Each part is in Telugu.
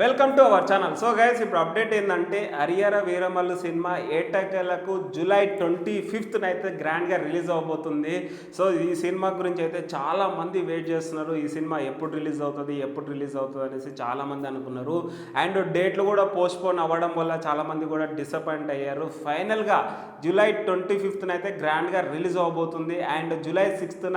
Welcome to our channel. So guys, ఇప్పుడు అప్డేట్ ఏంటంటే హరిహర వీరమల్లు సినిమా ఏటకెలకు జూలై 25th అయితే గ్రాండ్గా రిలీజ్ అవబోతుంది. సో ఈ సినిమా గురించి అయితే చాలామంది వెయిట్ చేస్తున్నారు. ఈ సినిమా ఎప్పుడు రిలీజ్ అవుతుంది అనేసి చాలామంది అనుకున్నారు. అండ్ డేట్లు కూడా పోస్ట్పోన్ అవ్వడం వల్ల చాలామంది కూడా డిసప్పాయింట్ అయ్యారు. ఫైనల్గా జూలై 25th అయితే గ్రాండ్గా రిలీజ్ అవబోతుంది. అండ్ జూలై 6th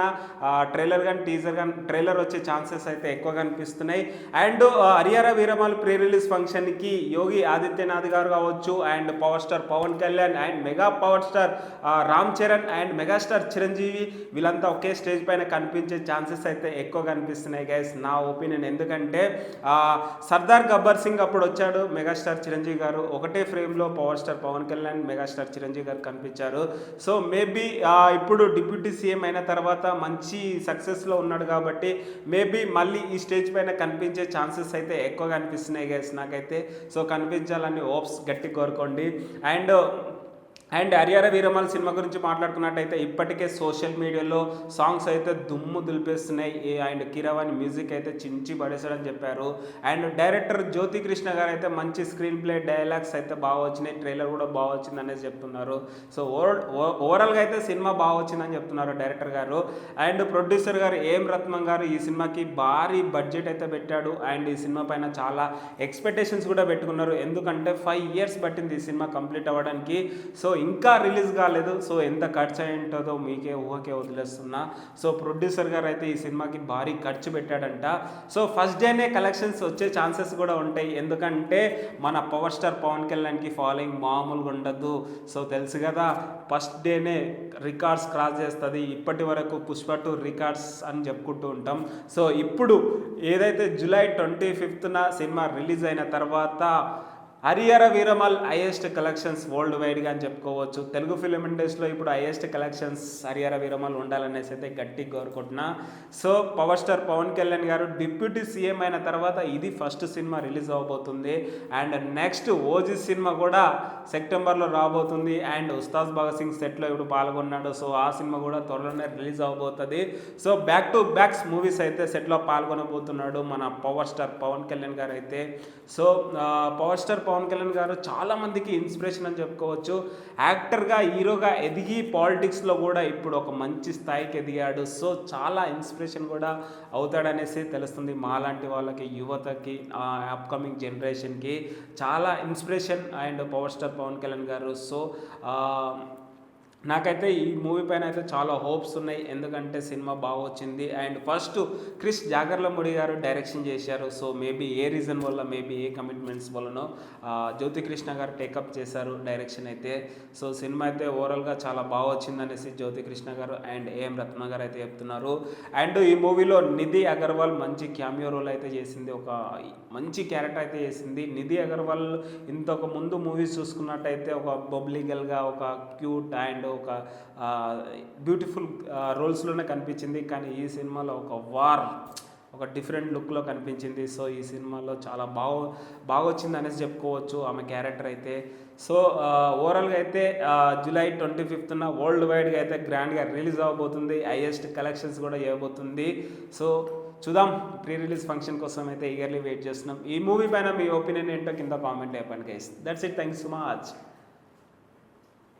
ట్రైలర్ కానీ టీజర్ కానీ ట్రైలర్ వచ్చే ఛాన్సెస్ అయితే ఎక్కువ కనిపిస్తున్నాయి. అండ్ హరిహర వీరమల్లు ప్రీ రిలీజ్ ఫంక్షన్కి యోగి ఆదిత్యనాథ్ గారు కావచ్చు, and power star Pawan Kalyan, and mega power star Ram Charan, and megastar Chiranjeevi వీళ్ళంతా ఒకే స్టేజ్ పైన కనిపించే ఛాన్సెస్ అయితే ఎక్కువ కనిపిస్తున్నాయి గైస్, నా ఒపీనియన్. ఎందుకంటే సర్దార్ గబ్బర్ సింగ్ అప్పుడు వచ్చాడు మెగాస్టార్ చిరంజీవి గారు, ఒకటే ఫ్రేమ్లో power star Pawan Kalyan, megastar Chiranjeevi గారు కనిపించారు. సో మేబీ ఇప్పుడు డిప్యూటీ సీఎం అయిన తర్వాత మంచి సక్సెస్లో ఉన్నాడు కాబట్టి మేబీ మళ్ళీ ఈ స్టేజ్ పైన కనిపించే ఛాన్సెస్ అయితే ఎక్కువ కనిపిస్తున్నాయి గైస్ నాకైతే. సో కనిపించాలని హోప్స్ గట్టి కోరుకోండి. అండ్ హరిహర వీరమల్లు సినిమా గురించి మాట్లాడుకున్నట్టయితే ఇప్పటికే సోషల్ మీడియాలో సాంగ్స్ అయితే దుమ్ము దులిపేస్తున్నాయి. అండ్ కీరవాణి మ్యూజిక్ అయితే చించి పడేసాడని చెప్పారు. అండ్ డైరెక్టర్ జ్యోతి కృష్ణ గారు అయితే మంచి స్క్రీన్ ప్లే డైలాగ్స్ అయితే బాగా వచ్చినాయి, ట్రైలర్ కూడా బాగా వచ్చింది అనేసి చెప్తున్నారు. సో ఓవరాల్గా అయితే సినిమా బాగా వచ్చిందని చెప్తున్నారు డైరెక్టర్ గారు. అండ్ ప్రొడ్యూసర్ గారు ఏం రత్నం గారు ఈ సినిమాకి భారీ బడ్జెట్ అయితే పెట్టాడు. అండ్ ఈ సినిమా పైన చాలా ఎక్స్పెక్టేషన్స్ కూడా పెట్టుకున్నారు. ఎందుకంటే 5 years పట్టింది ఈ సినిమా కంప్లీట్ అవ్వడానికి. సో ఇంకా రిలీజ్ కాలేదు. సో ఎంత ఖర్చు అయి ఉంటుందో మీకే ఊహకే వదిలేస్తున్నా. సో ప్రొడ్యూసర్ గారు అయితే ఈ సినిమాకి భారీ ఖర్చు పెట్టాడంట. సో ఫస్ట్ డేనే కలెక్షన్స్ వచ్చే ఛాన్సెస్ కూడా ఉంటాయి. ఎందుకంటే మన పవర్ స్టార్ పవన్ కళ్యాణ్కి ఫాలోయింగ్ మామూలుగా ఉండదు. సో తెలుసు కదా, ఫస్ట్ డేనే రికార్డ్స్ క్రాస్ చేస్తుంది. ఇప్పటి వరకు పుష్ప 2 రికార్డ్స్ అని చెప్పుకుంటూ ఉంటాం. సో ఇప్పుడు ఏదైతే జూలై 25th సినిమా రిలీజ్ అయిన తర్వాత Harihara Veeramal highest collections world వైడ్గా అని చెప్పుకోవచ్చు. తెలుగు ఫిలిం ఇండస్ట్రీలో ఇప్పుడు హైయెస్ట్ కలెక్షన్స్ హరిహర వీరమల్ ఉండాలనేసి అయితే గట్టి కోరుకుంటున్నా. So power star Pawan Kalyan garu deputy CM అయిన తర్వాత ఇది ఫస్ట్ సినిమా రిలీజ్ అవబోతుంది. అండ్ నెక్స్ట్ ఓజీ సినిమా కూడా సెప్టెంబర్లో రాబోతుంది. అండ్ ఉస్తాద్ భగత్ సింగ్ సెట్లో ఇప్పుడు పాల్గొన్నాడు. సో ఆ సినిమా కూడా త్వరలోనే రిలీజ్ అవబోతుంది. So back to backs movies అయితే సెట్లో పాల్గొనబోతున్నాడు మన పవర్ స్టార్ పవన్ కళ్యాణ్ గారు అయితే. So power star Pawan Kalyan గారు చాలా మందికి ఇన్స్పిరేషన్ అని చెప్పుకోవచ్చు. యాక్టర్గా హీరోగా ఎదిగి పాలిటిక్స్లో కూడా ఇప్పుడు ఒక మంచి స్థాయికి ఎదిగాడు. సో చాలా ఇన్స్పిరేషన్ కూడా అవుతాడనేసి తెలుస్తుంది మాలాంటి వాళ్ళకి, యువతకి, అప్కమింగ్ జనరేషన్కి చాలా inspiration and power star Pawan Kalyan గారు. సో నాకైతే ఈ మూవీ పైన అయితే చాలా హోప్స్ ఉన్నాయి. ఎందుకంటే సినిమా బాగా వచ్చింది. అండ్ ఫస్ట్ క్రిష్ జాగర్లమూడి గారు డైరెక్షన్ చేశారు. సో మేబీ ఏ రీజన్ వల్ల, మేబీ ఏ కమిట్మెంట్స్ వల్లనో జ్యోతి కృష్ణ గారు టేకప్ చేశారు డైరెక్షన్ అయితే. సో సినిమా అయితే ఓవరాల్గా చాలా బాగా వచ్చిందనేసి జ్యోతి కృష్ణ గారు అండ్ ఏఎం రత్న గారు అయితే చెప్తున్నారు. అండ్ ఈ మూవీలో నిధి అగర్వాల్ మంచి క్యామియో రోల్ అయితే చేసింది, ఒక మంచి క్యారెక్టర్ అయితే చేసింది. నిధి అగర్వాల్ ఇంతకు ముందు మూవీస్ చూసుకున్నట్టయితే ఒక బబ్లీ గర్ల్గా, ఒక క్యూట్ అండ్ ఒక బ్యూటిఫుల్ రోల్స్లోనే కనిపించింది. కానీ ఈ సినిమాలో ఒక డిఫరెంట్ లుక్లో కనిపించింది. సో ఈ సినిమాలో చాలా బాగా వచ్చింది అనేసి చెప్పుకోవచ్చు ఆమె క్యారెక్టర్ అయితే. సో ఓవరాల్గా అయితే జూలై 25th వరల్డ్ వైడ్గా అయితే గ్రాండ్గా రిలీజ్ అవ్వబోతుంది. హైయెస్ట్ కలెక్షన్స్ కూడా ఇవ్వబోతుంది. సో చూద్దాం, ప్రీ రిలీజ్ ఫంక్షన్ కోసం అయితే ఈగర్లీ వెయిట్ చేస్తున్నాం. ఈ మూవీ పైన మీ ఒపీనియన్ ఏంటో కింద కామెంట్ అయిపోయింది guys. That's it, thanks so much.